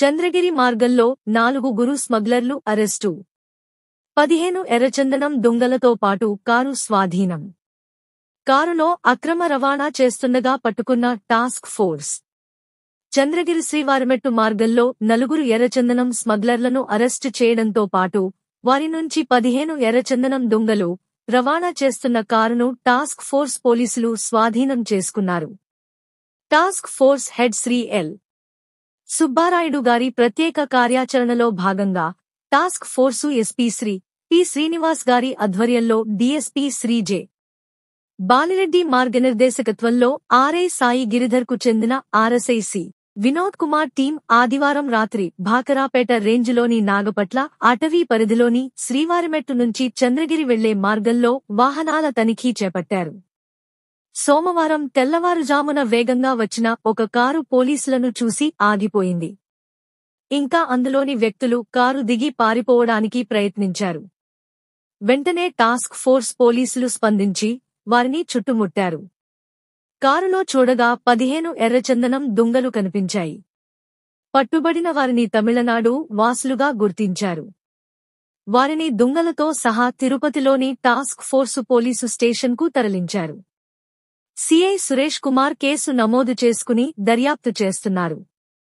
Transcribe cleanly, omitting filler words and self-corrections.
చంద్రగిరి మార్గంలో 4 స్మగ్లర్లు అరెస్టు. 15 ఎర్రచందనం దొంగలతో పాటు కారు స్వాధీనం. కారులో అక్రమ రవాణా చేస్తుండగా పట్టుకున్న టాస్క్ ఫోర్స్. చంద్రగిరి శ్రీవారిమెట్టు మార్గంలో 4 ఎర్రచందనం స్మగ్లర్లను అరెస్టు చేయడంతో పాటు వారి నుంచి 15 ఎర్రచందనం దొంగలు రవాణా చేస్తున్న కారును టాస్క్ ఫోర్స్ పోలీసులు స్వాధీనం చేసుకున్నారు. Task force head Shri L. Subbarayudu గారి ప్రత్యేక కార్యాచరణలో భాగంగా task force SP Shri P. Srinivas గారి ఆధ్వర్యంలో డీఎస్పీ శ్రీ జె. బాలిరెడ్డి మార్గనిర్దేశకత్వంలో ఆర్ఐ సాయి గిరిధర్కు చెందిన RSI C. Vinod Kumar team ఆదివారం రాత్రి భాకరాపేట రేంజ్లోని నాగపట్ల అటవీ పరిధిలోని శ్రీవారిమెట్టు నుంచి చంద్రగిరి వెళ్లే మార్గంలో వాహనాల తనిఖీ చేపట్టారు. సోమవారం తెల్లవారుజామున వేగంగా వచ్చిన ఒక కారు పోలీసులను చూసి ఆగిపోయింది. ఇంకా అందులోని వ్యక్తులు కారు దిగి పారిపోవడానికి ప్రయత్నించారు. వెంటనే టాస్క్ ఫోర్స్ పోలీసులు స్పందించి వారిని చుట్టుముట్టారు. కారులో చూడగా 15 ఎర్రచందనం దుంగలు కనిపించాయి. పట్టుబడిన వారిని తమిళనాడు వాసులుగా గుర్తించారు. వారిని దుంగలతో సహా తిరుపతిలోని టాస్క్ ఫోర్సు పోలీసు స్టేషన్కు తరలించారు. సిఐ సురేష్ కుమార్ కేసు నమోదు చేసుకుని దర్యాప్తు చేస్తున్నారు.